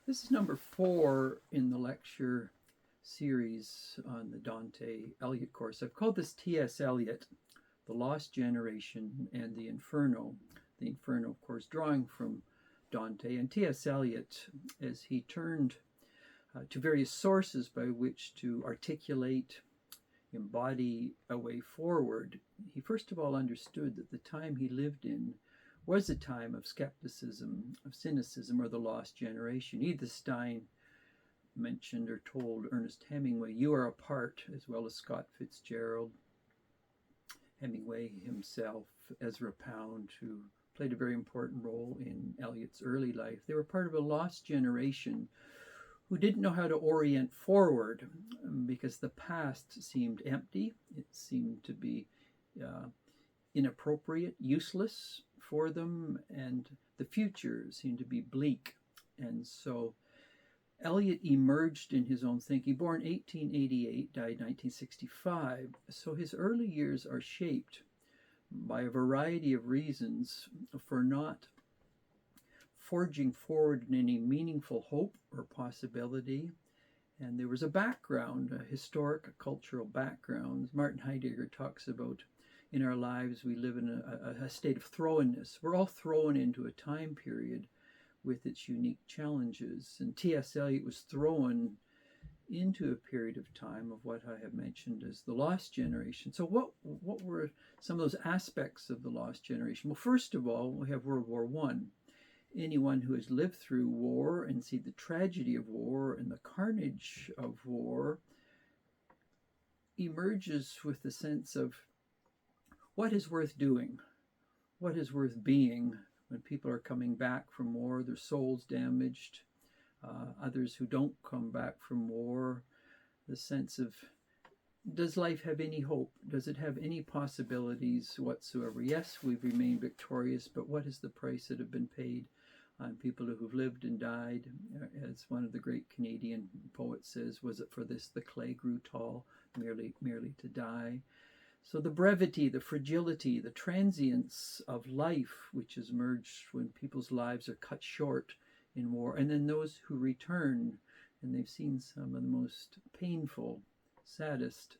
This is number 4 in the lecture series on the Dante Eliot course. I've called this T.S. Eliot, The Lost Generation and the Inferno. The Inferno, of course, drawing from Dante. And T.S. Eliot, as he turned to various sources by which to articulate, embody a way forward, he first of all understood that the time he lived in was a time of skepticism, of cynicism, or the lost generation. Edith Stein mentioned or told Ernest Hemingway, "You are a part," as well as Scott Fitzgerald, Hemingway himself, Ezra Pound, who played a very important role in Eliot's early life. They were part of a lost generation who didn't know how to orient forward because the past seemed empty. It seemed to be inappropriate, useless for them, and the future seemed to be bleak. And so Eliot emerged in his own thinking, born 1888, died 1965. So his early years are shaped by a variety of reasons for not forging forward in any meaningful hope or possibility. And there was a background, a historic, cultural background. Martin Heidegger talks about in our lives we live in a state of thrownness. We're all thrown into a time period with its unique challenges. And T.S. Eliot was thrown into a period of time of what I have mentioned as the lost generation. So what were some of those aspects of the lost generation? Well, first of all, we have World War I. Anyone who has lived through war and see the tragedy of war and the carnage of war emerges with the sense of what is worth doing, what is worth being when people are coming back from war, their souls damaged, others who don't come back from war, the sense of, does life have any hope? Does it have any possibilities whatsoever? Yes, we've remained victorious, but what is the price that have been paid on people who've lived and died? As one of the great Canadian poets says, was it for this the clay grew tall, merely to die? So the brevity, the fragility, the transience of life, which is merged when people's lives are cut short in war, and then those who return, and they've seen some of the most painful, saddest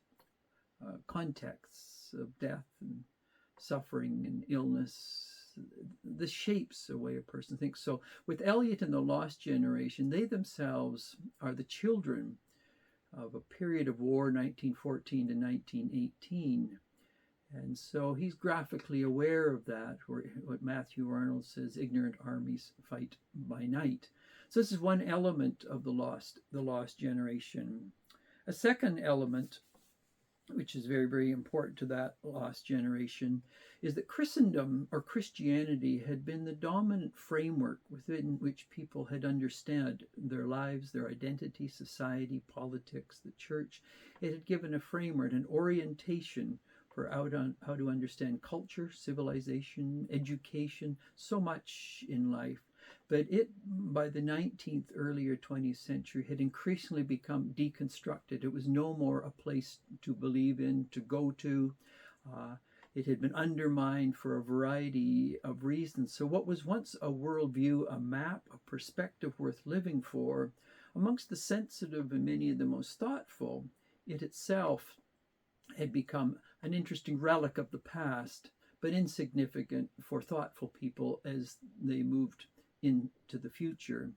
contexts of death and suffering and illness. This shapes the way a person thinks. So with Eliot and the lost generation, they themselves are the children of a period of war, 1914 to 1918. And so he's graphically aware of that, what Matthew Arnold says, ignorant armies fight by night. So this is one element of the lost generation. A second element, which is very, very important to that lost generation, is that Christendom or Christianity had been the dominant framework within which people had understood their lives, their identity, society, politics, the church. It had given a framework, an orientation for how to understand culture, civilization, education, so much in life. But it, by the 19th, earlier 20th century, had increasingly become deconstructed. It was no more a place to believe in, to go to. It had been undermined for a variety of reasons. So what was once a worldview, a map, a perspective worth living for, amongst the sensitive and many of the most thoughtful, it itself had become an interesting relic of the past, but insignificant for thoughtful people as they moved into the future.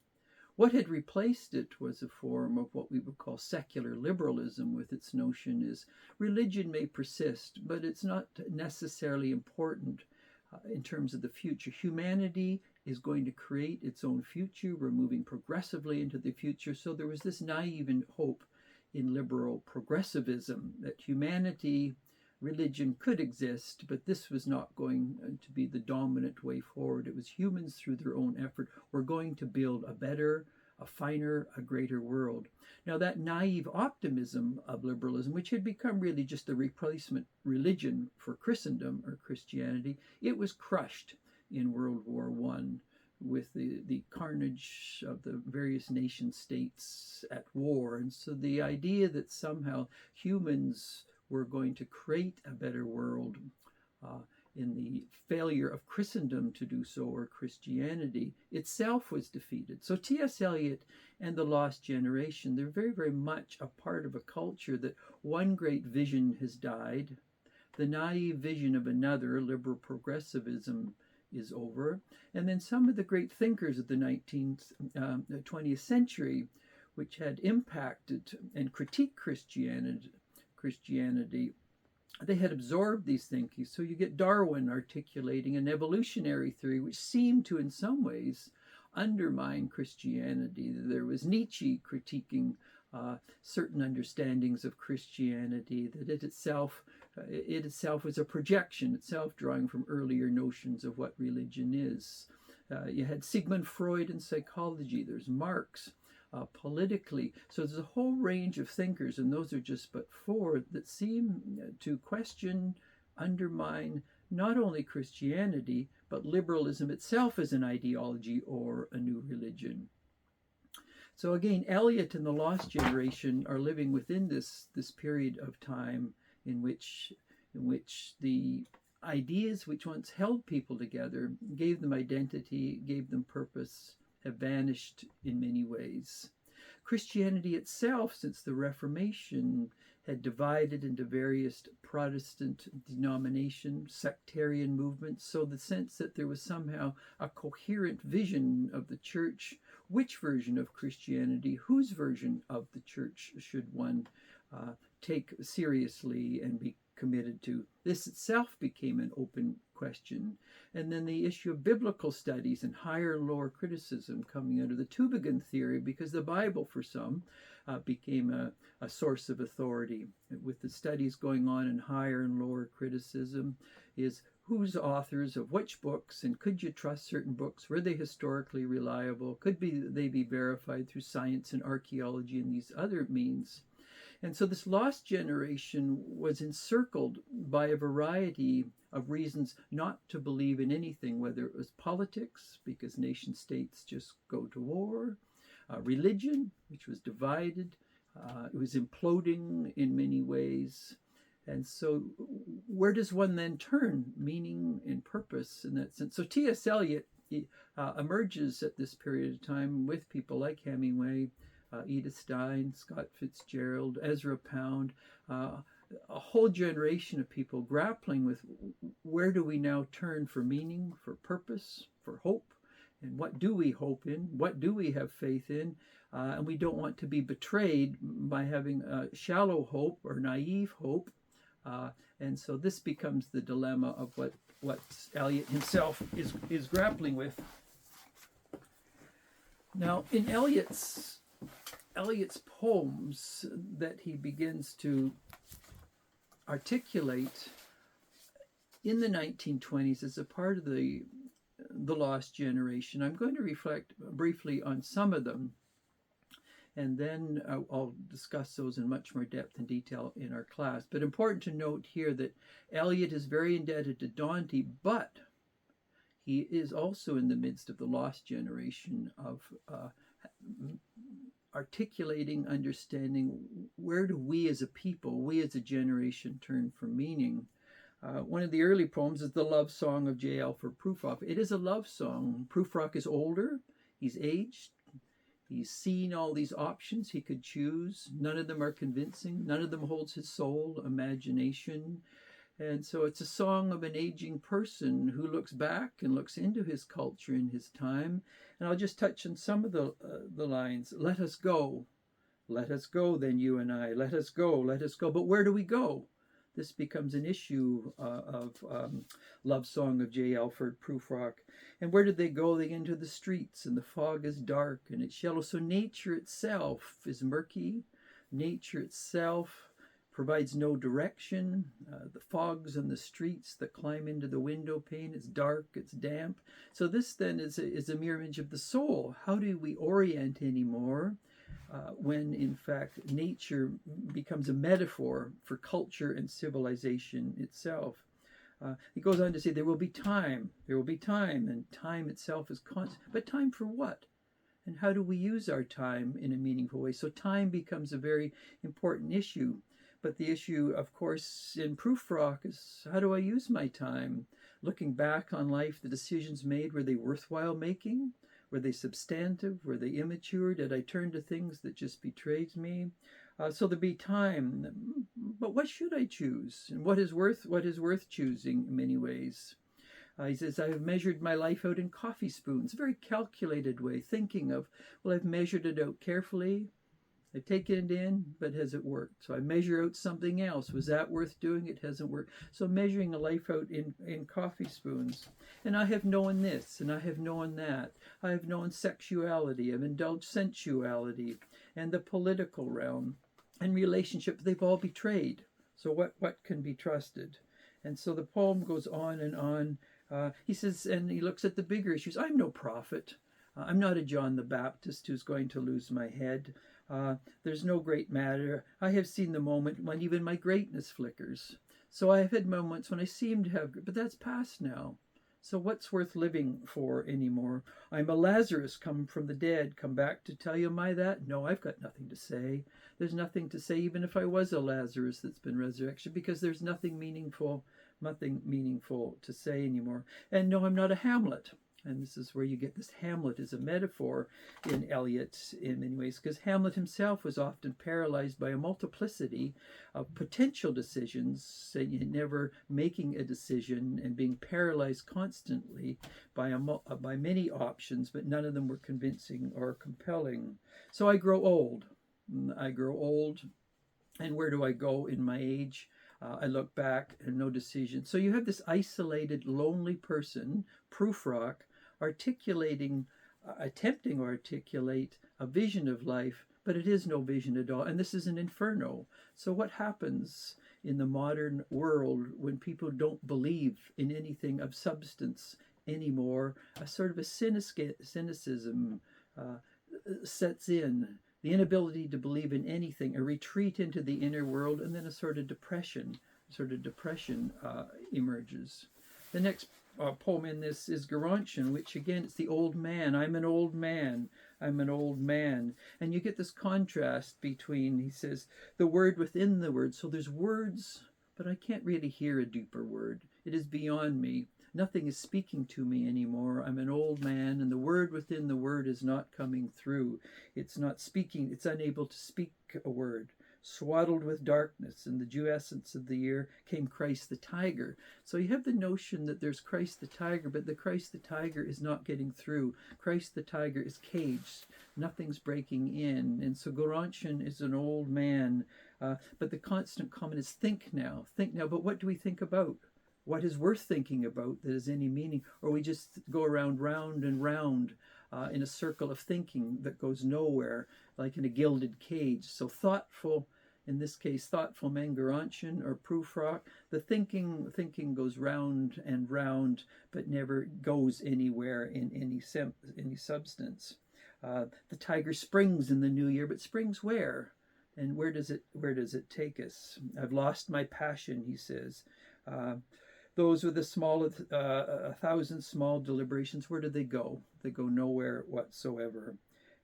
What had replaced it was a form of what we would call secular liberalism, with its notion is religion may persist, but it's not necessarily important in terms of the future. Humanity is going to create its own future. We're moving progressively into the future. So there was this naive hope in liberal progressivism that humanity, religion could exist, but this was not going to be the dominant way forward. It was humans through their own effort were going to build a better, a finer, a greater world. Now that naive optimism of liberalism, which had become really just a replacement religion for Christendom or Christianity, it was crushed in World War I with the carnage of the various nation states at war. And so the idea that somehow humans were going to create a better world in the failure of Christendom to do so, or Christianity itself was defeated. So T.S. Eliot and the Lost Generation, they're very, very much a part of a culture that one great vision has died. The naive vision of another, liberal progressivism, is over. And then some of the great thinkers of the 20th century, which had impacted and critiqued Christianity, they had absorbed these thinkings. So you get Darwin articulating an evolutionary theory, which seemed to, in some ways, undermine Christianity. There was Nietzsche critiquing certain understandings of Christianity, that it itself was a projection, itself drawing from earlier notions of what religion is. You had Sigmund Freud in psychology. There's Marx politically. So there's a whole range of thinkers, and those are just but four, that seem to question, undermine not only Christianity, but liberalism itself as an ideology or a new religion. So again, Eliot and the Lost Generation are living within this period of time in which the ideas which once held people together, gave them identity, gave them purpose, have vanished in many ways. Christianity itself, since the Reformation, had divided into various Protestant denominations, sectarian movements, so the sense that there was somehow a coherent vision of the church. Which version of Christianity, whose version of the church should one take seriously and be committed to? This itself became an open question. And then the issue of biblical studies and higher and lower criticism coming out of the Tübingen theory, because the Bible for some became a source of authority. With the studies going on in higher and lower criticism, is whose authors of which books, and could you trust certain books? Were they historically reliable? Could they be verified through science and archaeology and these other means? And so this lost generation was encircled by a variety of reasons not to believe in anything, whether it was politics, because nation states just go to war, religion, which was divided, it was imploding in many ways. And so where does one then turn meaning and purpose in that sense? So T.S. Eliot emerges at this period of time with people like Hemingway, Edith Stein, Scott Fitzgerald, Ezra Pound, a whole generation of people grappling with where do we now turn for meaning, for purpose, for hope, and what do we hope in, what do we have faith in, and we don't want to be betrayed by having a shallow hope or naive hope. And so this becomes the dilemma of what Eliot himself is grappling with. Now, in Eliot's poems that he begins to articulate in the 1920s as a part of the Lost Generation, I'm going to reflect briefly on some of them, and then I'll discuss those in much more depth and detail in our class. But important to note here that Eliot is very indebted to Dante, but he is also in the midst of the Lost Generation of articulating, understanding where do we as a people, we as a generation turn for meaning. One of the early poems is the love song of J. Alfred Prufrock. It is a love song. Prufrock is older, he's aged, he's seen all these options he could choose. None of them are convincing. None of them holds his soul, imagination. And so it's a song of an aging person who looks back and looks into his culture and his time. And I'll just touch on some of the lines. Let us go. Let us go, then you and I. Let us go. Let us go. But where do we go? This becomes an issue of Love Song of J. Alfred Prufrock. And where did they go? They get into the streets, and the fog is dark, and it's yellow. So nature itself is murky. Nature itself provides no direction. The fogs on the streets that climb into the window pane, it's dark, it's damp. So this then is a mirror image of the soul. How do we orient anymore? When in fact nature becomes a metaphor for culture and civilization itself. He goes on to say there will be time, and time itself is constant. But time for what? And how do we use our time in a meaningful way? So time becomes a very important issue. But the issue, of course, in Prufrock is how do I use my time? Looking back on life, the decisions made, were they worthwhile making? Were they substantive? Were they immature? Did I turn to things that just betrayed me? So there be time, but what should I choose? And what is worth choosing in many ways? He says, I have measured my life out in coffee spoons, a very calculated way, thinking of, well, I've measured it out carefully. I've taken it in, but has it worked? So I measure out something else. Was that worth doing? It hasn't worked. So measuring a life out in coffee spoons. And I have known this, and I have known that. I have known sexuality. I've indulged sensuality and the political realm and relationships. They've all betrayed. So what can be trusted? And so the poem goes on and on. He says, and he looks at the bigger issues. I'm no prophet. I'm not a John the Baptist who's going to lose my head. There's no great matter. I have seen the moment when even my greatness flickers. So I have had moments when I seem to have, but that's past now. So what's worth living for anymore? I'm a Lazarus come from the dead, come back to tell you my that? No, I've got nothing to say. There's nothing to say, even if I was a Lazarus that's been resurrection, because there's nothing meaningful to say anymore. And no, I'm not a Hamlet. And this is where you get this Hamlet as a metaphor in Eliot in many ways, because Hamlet himself was often paralyzed by a multiplicity of potential decisions, never making a decision and being paralyzed constantly by many options, but none of them were convincing or compelling. So I grow old. And where do I go in my age? I look back and no decision. So you have this isolated, lonely person, Prufrock, attempting to articulate a vision of life, but it is no vision at all. And this is an inferno. So what happens in the modern world when people don't believe in anything of substance anymore? A sort of a cynicism sets in. The inability to believe in anything, a retreat into the inner world, and then a sort of depression emerges. The next poem in this is Gerontian, which again, it's the old man. I'm an old man. I'm an old man. And you get this contrast between, he says, the word within the word. So there's words, but I can't really hear a deeper word. It is beyond me. Nothing is speaking to me anymore. I'm an old man, and the word within the word is not coming through. It's not speaking. It's unable to speak a word. Swaddled with darkness, in the dew essence of the year came Christ the tiger. So you have the notion that there's Christ the tiger, but the Christ the tiger is not getting through. Christ the tiger is caged. Nothing's breaking in. And so Gerontian is an old man, but the constant comment is think now. Think now, but what do we think about? What is worth thinking about that has any meaning? Or we just go around round and round in a circle of thinking that goes nowhere, like in a gilded cage. So thoughtful, in this case, thoughtful man Gerontian or Prufrock, the thinking goes round and round, but never goes anywhere in any substance. The tiger springs in the new year, but springs where? And where does it take us? I've lost my passion, he says. Those with a thousand small deliberations, where do they go? They go nowhere whatsoever.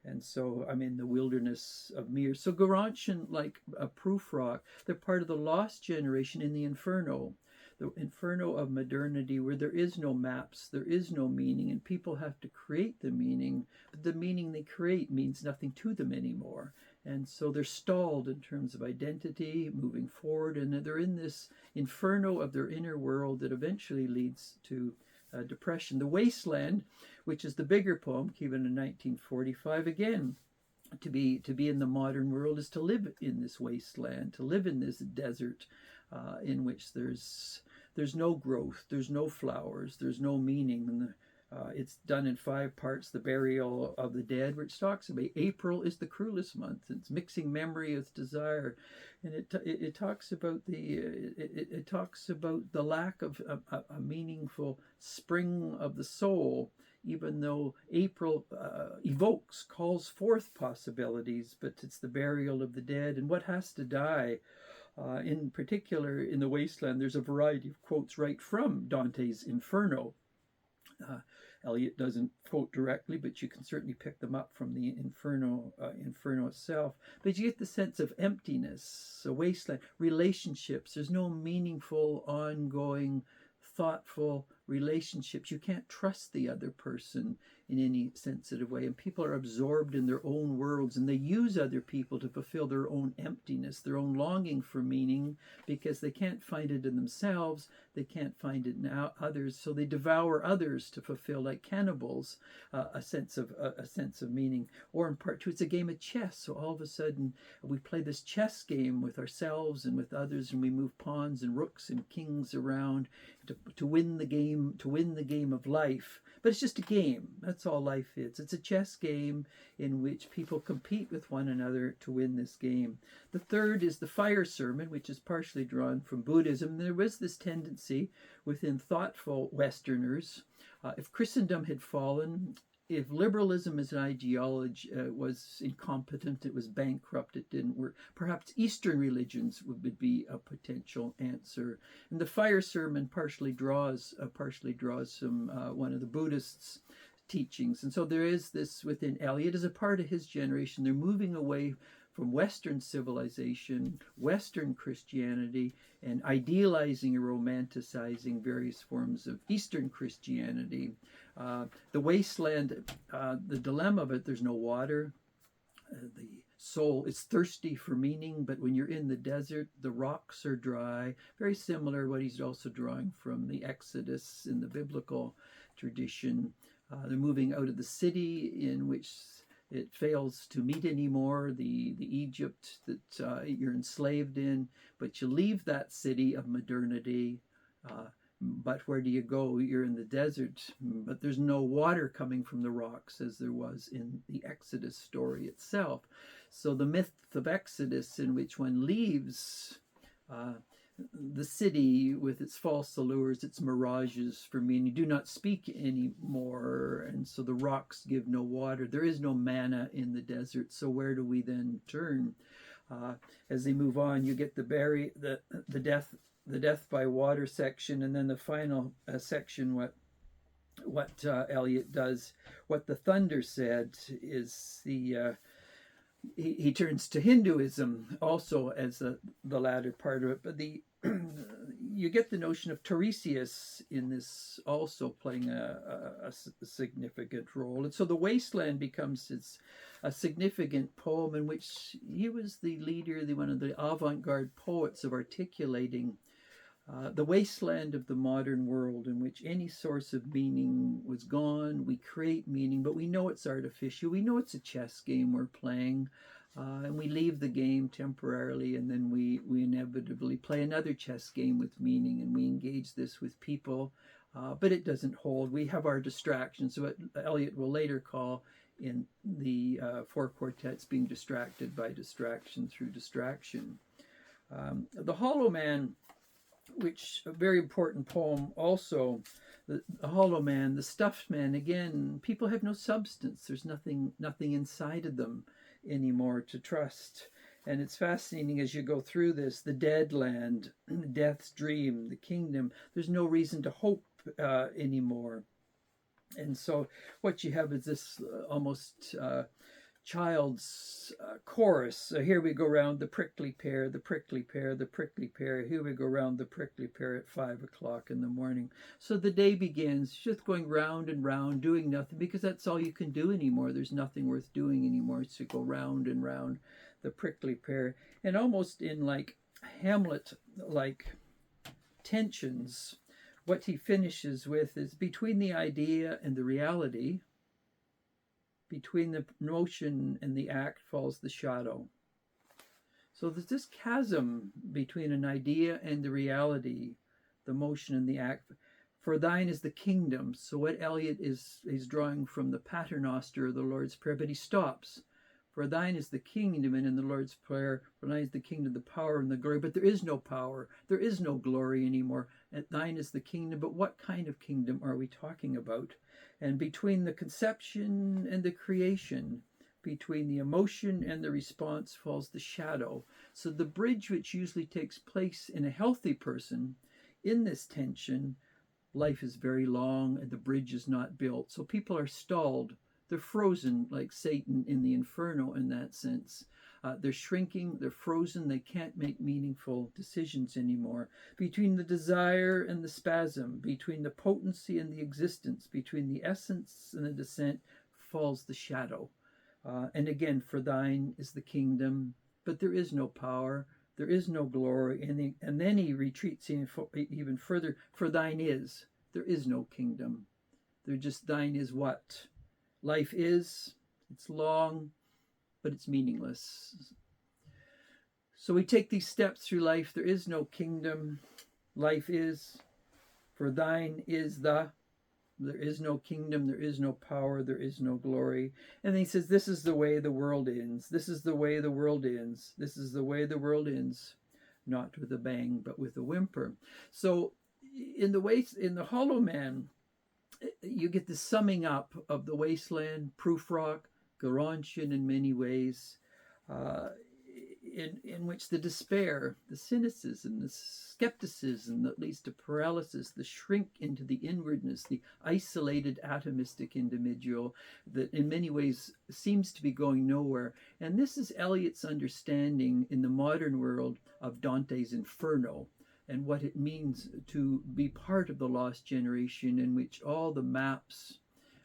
And so I'm in the wilderness of mirrors. So Gerontian, like a Prufrock, they're part of the lost generation in the Inferno. The Inferno of modernity, where there is no maps, there is no meaning, and people have to create the meaning, but the meaning they create means nothing to them anymore. And so they're stalled in terms of identity, moving forward, and they're in this inferno of their inner world that eventually leads to depression. The Wasteland, which is the bigger poem, given in 1945, again, to be in the modern world is to live in this wasteland, to live in this desert in which there's no growth, there's no flowers, there's no meaning. It's done in 5 parts, the burial of the dead, which talks about April is the cruelest month. It's mixing memory with desire, and it talks about it talks about the lack of a meaningful spring of the soul, even though April calls forth possibilities, but it's the burial of the dead and what has to die. In particular, in the Wasteland, there's a variety of quotes right from Dante's Inferno. Eliot doesn't quote directly, but you can certainly pick them up from the Inferno itself. But you get the sense of emptiness, a wasteland, relationships. There's no meaningful, ongoing, thoughtful relationships. You can't trust the other person in any sensitive way, and people are absorbed in their own worlds, and they use other people to fulfill their own emptiness, their own longing for meaning, because they can't find it in themselves, they can't find it in others, so they devour others to fulfill, like cannibals, a sense of meaning. Or in part two, it's a game of chess. So all of a sudden we play this chess game with ourselves and with others, and we move pawns and rooks and kings around to win the game of life. But it's just a game. That's all life is. It's a chess game in which people compete with one another to win this game. The third is the fire sermon, which is partially drawn from Buddhism. There was this tendency within thoughtful Westerners, if Christendom had fallen, if liberalism as an ideology was incompetent, it was bankrupt, it didn't work, perhaps Eastern religions would be a potential answer. And the fire sermon partially draws from one of the Buddhists' teachings. And so there is this within Eliot as a part of his generation. They're moving away from Western civilization, Western Christianity, and idealizing and romanticizing various forms of Eastern Christianity. The wasteland, the dilemma of it, there's no water. The soul is thirsty for meaning, but when you're in the desert, the rocks are dry. Very similar to what he's also drawing from the Exodus in the biblical tradition. They're moving out of the city in which it fails to meet anymore, the Egypt that you're enslaved in, but you leave that city of modernity. But where do you go? You're in the desert, but there's no water coming from the rocks as there was in the Exodus story itself. So the myth of Exodus, in which one leaves the city with its false allures, its mirages for meaning, do not speak anymore, and so the rocks give no water. There is no manna in the desert, so where do we then turn? As they move on, you get the death by water section, and then the final section, what Eliot does, what the thunder said, is he turns to Hinduism also as the latter part of it, but you get the notion of Tiresias in this also playing a significant role. And so the wasteland becomes a significant poem in which he was the leader, one of the avant-garde poets of articulating the wasteland of the modern world, in which any source of meaning was gone. We create meaning, but we know it's artificial. We know it's a chess game we're playing, and we leave the game temporarily, and then we inevitably play another chess game with meaning, and we engage this with people, but it doesn't hold. We have our distractions, so what Eliot will later call in the four quartets being distracted by distraction through distraction. The Hollow Man, which a very important poem also, the hollow man, the stuffed man, again, people have no substance. There's nothing inside of them anymore to trust. And it's fascinating as you go through this, the dead land, death's dream, the kingdom, there's no reason to hope anymore. And so what you have is this almost child's chorus. So here we go round the prickly pear, the prickly pear, the prickly pear. Here we go round the prickly pear at 5 o'clock in the morning. So the day begins just going round and round, doing nothing, because that's all you can do anymore. There's nothing worth doing anymore. It's to go round and round the prickly pear. And almost in like Hamlet-like tensions, what he finishes with is between the idea and the reality, between the notion and the act falls the shadow. So there's this chasm between an idea and the reality, the motion and the act. For thine is the kingdom. So what Eliot is drawing from the Paternoster, the Lord's Prayer, but he stops. For thine is the kingdom, and in the Lord's Prayer, for thine is the kingdom, the power and the glory. But there is no power, there is no glory anymore. And thine is the kingdom, but what kind of kingdom are we talking about? And between the conception and the creation, between the emotion and the response falls the shadow. So the bridge which usually takes place in a healthy person, in this tension, life is very long and the bridge is not built. So people are stalled. They're frozen like Satan in the Inferno in that sense. They're shrinking, they're frozen, they can't make meaningful decisions anymore. Between the desire and the spasm, between the potency and the existence, between the essence and the descent, falls the shadow. And again, for thine is the kingdom, but there is no power, there is no glory. And then he retreats even further. For thine is, there is no kingdom. There just, thine is what? Life is, it's long, but it's meaningless. So we take these steps through life. There is no kingdom. Life is, for thine is the, there is no kingdom, there is no power, there is no glory. And then he says, this is the way the world ends. This is the way the world ends. This is the way the world ends. Not with a bang, but with a whimper. So in the Hollow Man, you get the summing up of the wasteland, proof rock, Garantian in many ways, in which the despair, the cynicism, the skepticism that leads to paralysis, the shrink into the inwardness, the isolated atomistic individual that in many ways seems to be going nowhere. And this is Eliot's understanding in the modern world of Dante's Inferno, and what it means to be part of the lost generation, in which all the maps,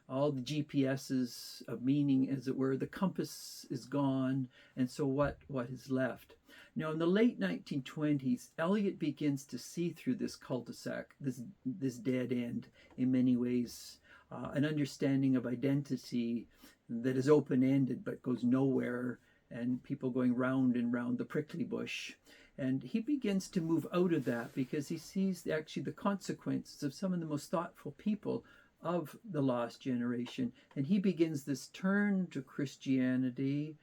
all the GPSs of meaning, as it were, the compass is gone, and so what is left? Now, in the late 1920s, Eliot begins to see through this cul-de-sac, this dead end in many ways, an understanding of identity that is open-ended but goes nowhere, and people going round and round the prickly bush. And he begins to move out of that because he sees actually the consequences of some of the most thoughtful people of the lost generation. And he begins this turn to Christianity,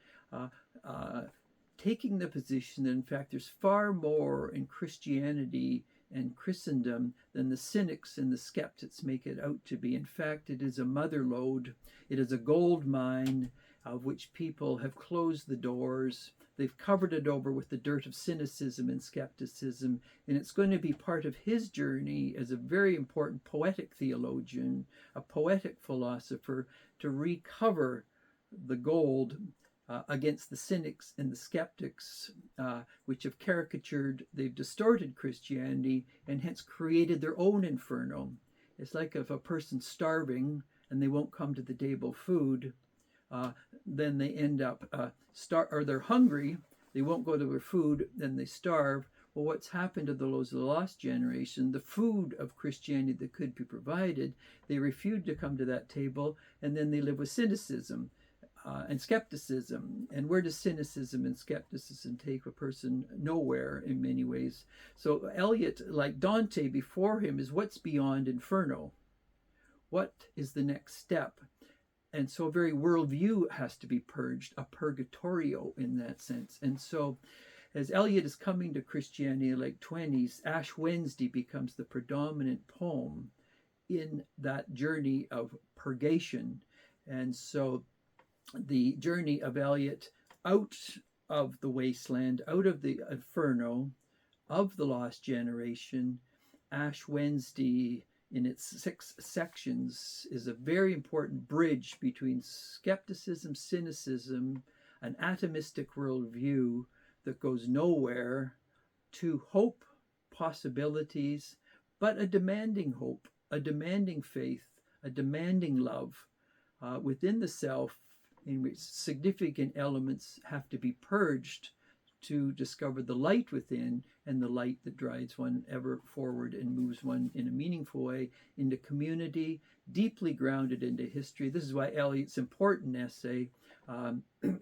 taking the position that in fact there's far more in Christianity and Christendom than the cynics and the skeptics make it out to be. In fact, it is a mother lode. It is a gold mine of which people have closed the doors. They've covered it over with the dirt of cynicism and skepticism, and it's going to be part of his journey as a very important poetic theologian, a poetic philosopher, to recover the gold against the cynics and the skeptics, which have caricatured, they've distorted Christianity, and hence created their own inferno. It's like if a person's starving and they won't come to the table food, then they end up or they're hungry, they won't go to their food, then they starve. Well, what's happened to those of the lost generation, the food of Christianity that could be provided, they refuse to come to that table, and then they live with cynicism and skepticism. And where does cynicism and skepticism take a person? Nowhere, in many ways. So Eliot, like Dante before him, is what's beyond Inferno? What is the next step? And so a very worldview has to be purged, a purgatorio in that sense. And so as Eliot is coming to Christianity in the late 20s, Ash Wednesday becomes the predominant poem in that journey of purgation. And so the journey of Eliot out of the wasteland, out of the Inferno, of the lost generation, Ash Wednesday, in its 6 sections, is a very important bridge between skepticism, cynicism, an atomistic worldview that goes nowhere, to hope, possibilities, but a demanding hope, a demanding faith, a demanding love within the self, in which significant elements have to be purged to discover the light within, and the light that drives one ever forward and moves one in a meaningful way into community, deeply grounded into history. This is why Eliot's important essay,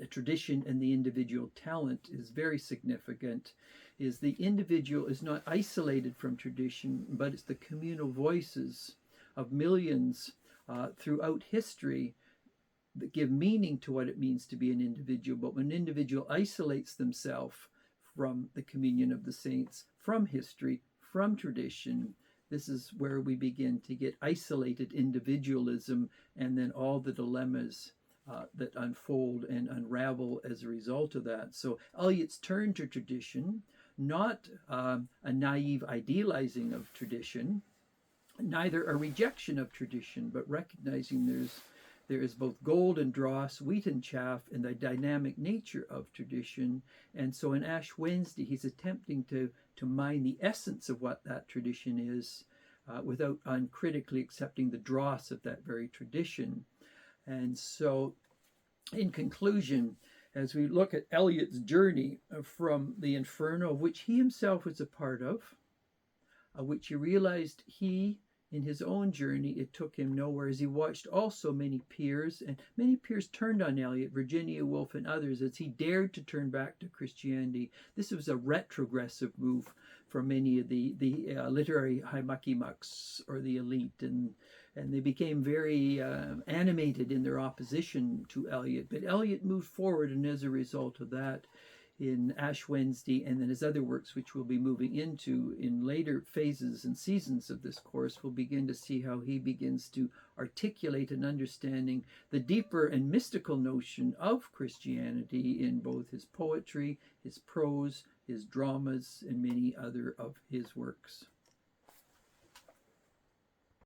Tradition and the Individual Talent, is very significant, is the individual is not isolated from tradition, but it's the communal voices of millions throughout history that give meaning to what it means to be an individual. But when an individual isolates themselves from the communion of the saints, from history, from tradition, this is where we begin to get isolated individualism, and then all the dilemmas that unfold and unravel as a result of that. So Eliot's turn to tradition, not a naive idealizing of tradition, neither a rejection of tradition, but recognizing There is both gold and dross, wheat and chaff, in the dynamic nature of tradition. And so in Ash Wednesday, he's attempting to mine the essence of what that tradition is without uncritically accepting the dross of that very tradition. And so, in conclusion, as we look at Eliot's journey from the Inferno, of which he himself was a part of which he realized in his own journey, it took him nowhere, as he watched also many peers, and many peers turned on Eliot, Virginia Woolf and others, as he dared to turn back to Christianity. This was a retrogressive move for many of the literary haimakimuks, or the elite, and they became very animated in their opposition to Eliot. But Eliot moved forward, and as a result of that, in Ash Wednesday, and then his other works, which we'll be moving into in later phases and seasons of this course, we'll begin to see how he begins to articulate an understanding the deeper and mystical notion of Christianity in both his poetry, his prose, his dramas, and many other of his works.